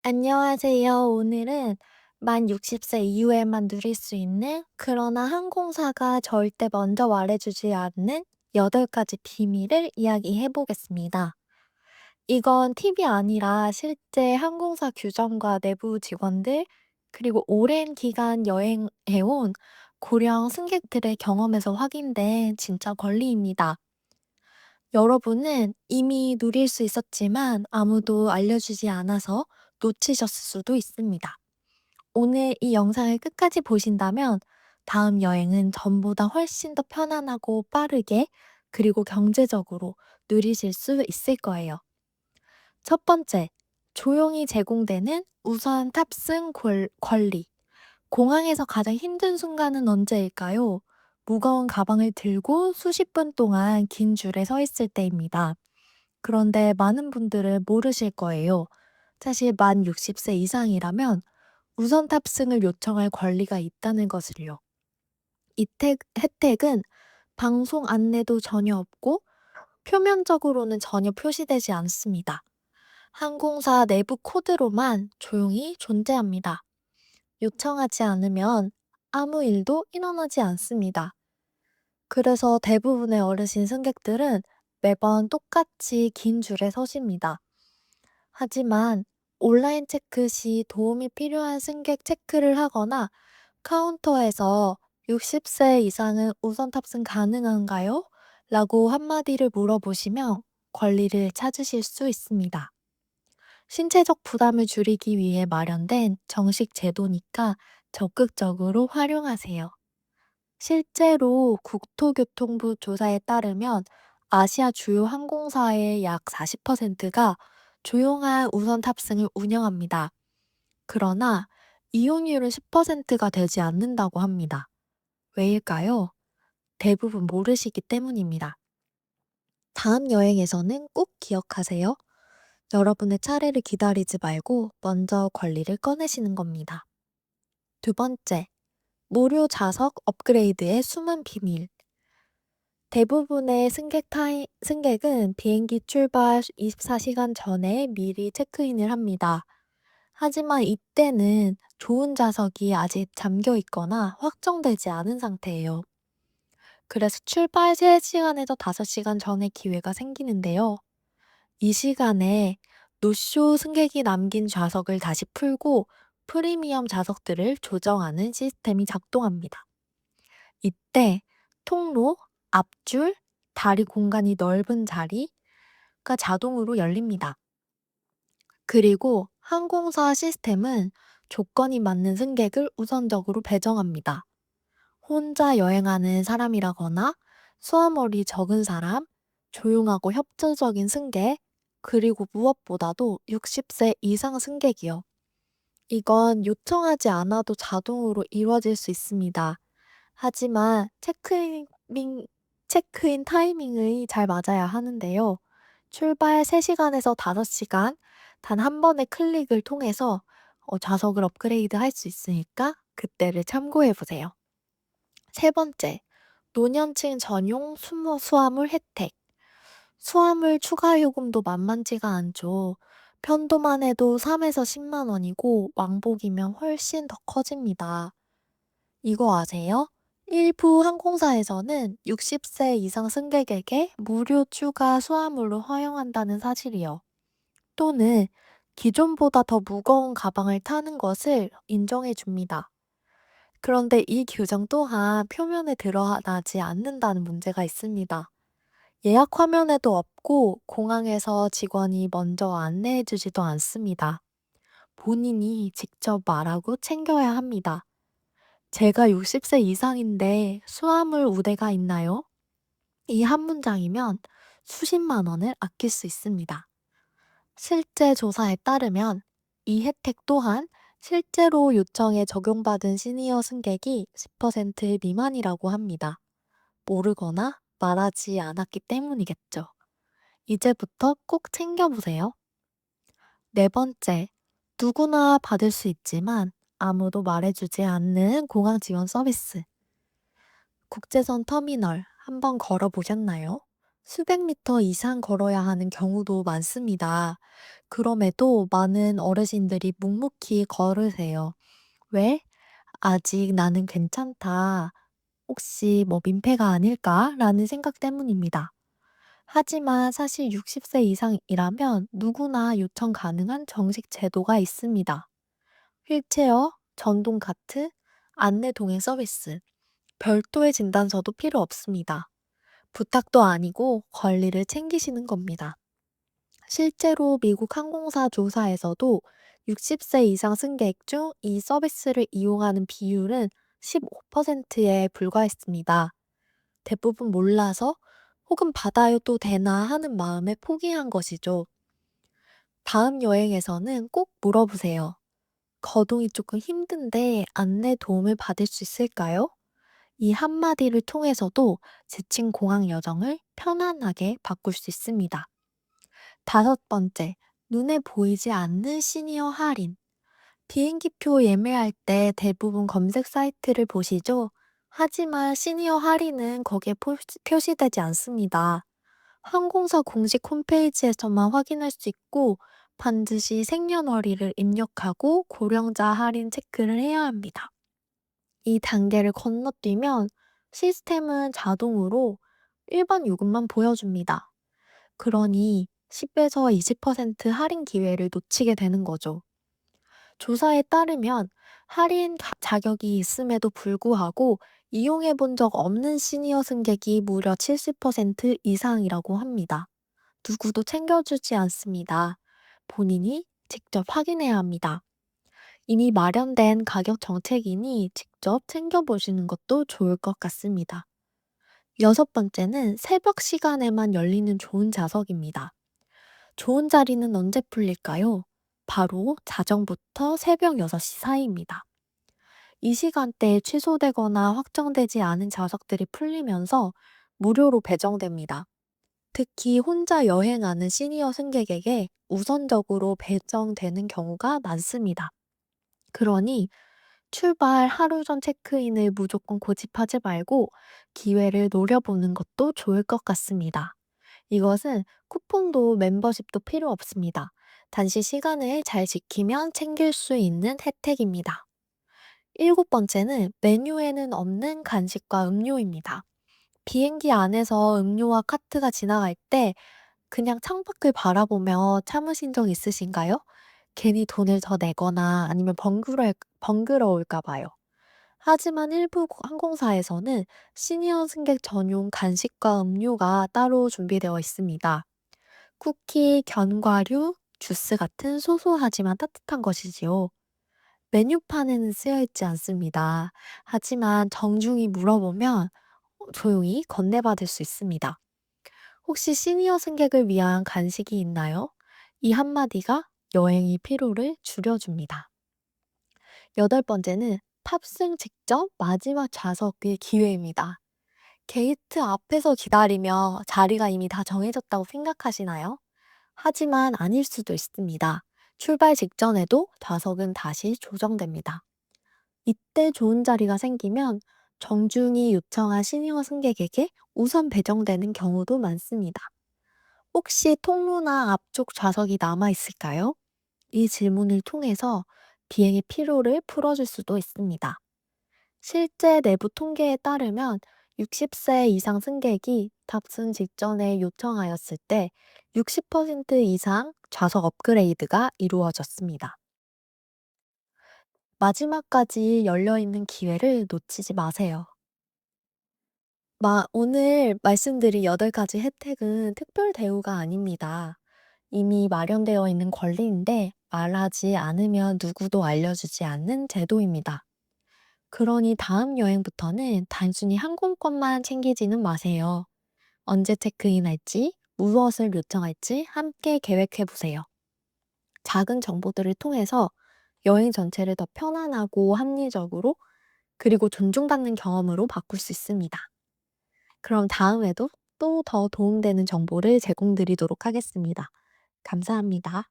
안녕하세요. 오늘은 만 60세 이후에만 누릴 수 있는, 그러나 항공사가 절대 먼저 말해주지 않는 8가지 비밀을 이야기해 보겠습니다. 이건 팁이 아니라 실제 항공사 규정과 내부 직원들, 그리고 오랜 기간 여행해온 고령 승객들의 경험에서 확인된 진짜 권리입니다. 여러분은 이미 누릴 수 있었지만 아무도 알려주지 않아서 놓치셨을 수도 있습니다. 오늘 이 영상을 끝까지 보신다면 다음 여행은 전보다 훨씬 더 편안하고 빠르게, 그리고 경제적으로 누리실 수 있을 거예요. 첫 번째, 조용히 제공되는 우선 탑승 권리. 공항에서 가장 힘든 순간은 언제일까요? 무거운 가방을 들고 수십 분 동안 긴 줄에 서 있을 때입니다. 그런데 많은 분들은 모르실 거예요. 사실 만 60세 이상이라면 우선 탑승을 요청할 권리가 있다는 것을요. 이 혜택은 방송 안내도 전혀 없고 표면적으로는 전혀 표시되지 않습니다. 항공사 내부 코드로만 조용히 존재합니다. 요청하지 않으면 아무 일도 일어나지 않습니다. 그래서 대부분의 어르신 승객들은 매번 똑같이 긴 줄에 서십니다. 하지만 온라인 체크 시 도움이 필요한 승객 체크를 하거나 카운터에서 60세 이상은 우선 탑승 가능한가요? 라고 한마디를 물어보시면 권리를 찾으실 수 있습니다. 신체적 부담을 줄이기 위해 마련된 정식 제도니까 적극적으로 활용하세요. 실제로 국토교통부 조사에 따르면 아시아 주요 항공사의 약 40%가 조용한 우선 탑승을 운영합니다. 그러나 이용률은 10%가 되지 않는다고 합니다. 왜일까요? 대부분 모르시기 때문입니다. 다음 여행에서는 꼭 기억하세요. 여러분의 차례를 기다리지 말고 먼저 권리를 꺼내시는 겁니다. 두 번째, 무료 좌석 업그레이드의 숨은 비밀. 대부분의 승객은 비행기 출발 24시간 전에 미리 체크인을 합니다. 하지만 이때는 좋은 좌석이 아직 잠겨 있거나 확정되지 않은 상태예요. 그래서 출발 3시간에서 5시간 전에 기회가 생기는데요. 이 시간에 노쇼 승객이 남긴 좌석을 다시 풀고 프리미엄 좌석들을 조정하는 시스템이 작동합니다. 이때 통로, 앞줄, 다리 공간이 넓은 자리가 자동으로 열립니다. 그리고 항공사 시스템은 조건이 맞는 승객을 우선적으로 배정합니다. 혼자 여행하는 사람이라거나 수화물이 적은 사람, 조용하고 협조적인 승객, 그리고 무엇보다도 60세 이상 승객이요. 이건 요청하지 않아도 자동으로 이루어질 수 있습니다. 하지만 체크인 타이밍이 잘 맞아야 하는데요. 출발 3시간에서 5시간, 단 한 번의 클릭을 통해서 좌석을 업그레이드 할 수 있으니까 그때를 참고해 보세요. 세 번째, 노년층 전용 수화물 혜택. 수화물 추가 요금도 만만치가 않죠. 편도만 해도 3에서 10만 원이고 왕복이면 훨씬 더 커집니다. 이거 아세요? 일부 항공사에서는 60세 이상 승객에게 무료 추가 수화물로 허용한다는 사실이요. 또는 기존보다 더 무거운 가방을 타는 것을 인정해 줍니다. 그런데 이 규정 또한 표면에 드러나지 않는다는 문제가 있습니다. 예약 화면에도 없고 공항에서 직원이 먼저 안내해 주지도 않습니다. 본인이 직접 말하고 챙겨야 합니다. 제가 60세 이상인데 수화물 우대가 있나요? 이 한 문장이면 수십만 원을 아낄 수 있습니다. 실제 조사에 따르면 이 혜택 또한 실제로 요청에 적용받은 시니어 승객이 10% 미만이라고 합니다. 모르거나 말하지 않았기 때문이겠죠. 이제부터 꼭 챙겨보세요. 네 번째, 누구나 받을 수 있지만 아무도 말해주지 않는 공항 지원 서비스. 국제선 터미널 한번 걸어보셨나요? 수백 미터 이상 걸어야 하는 경우도 많습니다. 그럼에도 많은 어르신들이 묵묵히 걸으세요. 왜? 아직 나는 괜찮다. 혹시 뭐 민폐가 아닐까? 라는 생각 때문입니다. 하지만 사실 60세 이상이라면 누구나 요청 가능한 정식 제도가 있습니다. 휠체어, 전동 카트, 안내 동행 서비스, 별도의 진단서도 필요 없습니다. 부탁도 아니고 권리를 챙기시는 겁니다. 실제로 미국 항공사 조사에서도 60세 이상 승객 중 이 서비스를 이용하는 비율은 15%에 불과했습니다. 대부분 몰라서 혹은 받아도 되나 하는 마음에 포기한 것이죠. 다음 여행에서는 꼭 물어보세요. 거동이 조금 힘든데 안내 도움을 받을 수 있을까요? 이 한마디를 통해서도 지친 공항 여정을 편안하게 바꿀 수 있습니다. 다섯 번째, 눈에 보이지 않는 시니어 할인. 비행기표 예매할 때 대부분 검색 사이트를 보시죠? 하지만 시니어 할인은 거기에 표시되지 않습니다. 항공사 공식 홈페이지에서만 확인할 수 있고 반드시 생년월일을 입력하고 고령자 할인 체크를 해야 합니다. 이 단계를 건너뛰면 시스템은 자동으로 일반 요금만 보여줍니다. 그러니 10에서 20% 할인 기회를 놓치게 되는 거죠. 조사에 따르면 할인 자격이 있음에도 불구하고 이용해 본 적 없는 시니어 승객이 무려 70% 이상이라고 합니다. 누구도 챙겨주지 않습니다. 본인이 직접 확인해야 합니다. 이미 마련된 가격 정책이니 직접 챙겨보시는 것도 좋을 것 같습니다. 여섯 번째는 새벽 시간에만 열리는 좋은 좌석입니다. 좋은 자리는 언제 풀릴까요? 바로 자정부터 새벽 6시 사이입니다. 이 시간대에 취소되거나 확정되지 않은 좌석들이 풀리면서 무료로 배정됩니다. 특히 혼자 여행하는 시니어 승객에게 우선적으로 배정되는 경우가 많습니다. 그러니 출발 하루 전 체크인을 무조건 고집하지 말고 기회를 노려보는 것도 좋을 것 같습니다. 이것은 쿠폰도 멤버십도 필요 없습니다. 단시 시간을 잘 지키면 챙길 수 있는 혜택입니다. 일곱 번째는 메뉴에는 없는 간식과 음료입니다. 비행기 안에서 음료와 카트가 지나갈 때 그냥 창밖을 바라보며 참으신 적 있으신가요? 괜히 돈을 더 내거나 아니면 번거로울까 봐요. 하지만 일부 항공사에서는 시니어 승객 전용 간식과 음료가 따로 준비되어 있습니다. 쿠키, 견과류, 주스 같은 소소하지만 따뜻한 것이지요. 메뉴판에는 쓰여 있지 않습니다. 하지만 정중히 물어보면 조용히 건네받을 수 있습니다. 혹시 시니어 승객을 위한 간식이 있나요? 이 한마디가 여행의 피로를 줄여줍니다. 여덟 번째는 탑승 직전 마지막 좌석의 기회입니다. 게이트 앞에서 기다리며 자리가 이미 다 정해졌다고 생각하시나요? 하지만 아닐 수도 있습니다. 출발 직전에도 좌석은 다시 조정됩니다. 이때 좋은 자리가 생기면 정중히 요청한 시니어 승객에게 우선 배정되는 경우도 많습니다. 혹시 통로나 앞쪽 좌석이 남아 있을까요? 이 질문을 통해서 비행의 피로를 풀어줄 수도 있습니다. 실제 내부 통계에 따르면 60세 이상 승객이 탑승 직전에 요청하였을 때 60% 이상 좌석 업그레이드가 이루어졌습니다. 마지막까지 열려있는 기회를 놓치지 마세요. 오늘 말씀드린 8가지 혜택은 특별 대우가 아닙니다. 이미 마련되어 있는 권리인데 말하지 않으면 누구도 알려주지 않는 제도입니다. 그러니 다음 여행부터는 단순히 항공권만 챙기지는 마세요. 언제 체크인할지, 무엇을 요청할지 함께 계획해 보세요. 작은 정보들을 통해서 여행 전체를 더 편안하고 합리적으로 그리고 존중받는 경험으로 바꿀 수 있습니다. 그럼 다음에도 또 더 도움되는 정보를 제공드리도록 하겠습니다. 감사합니다.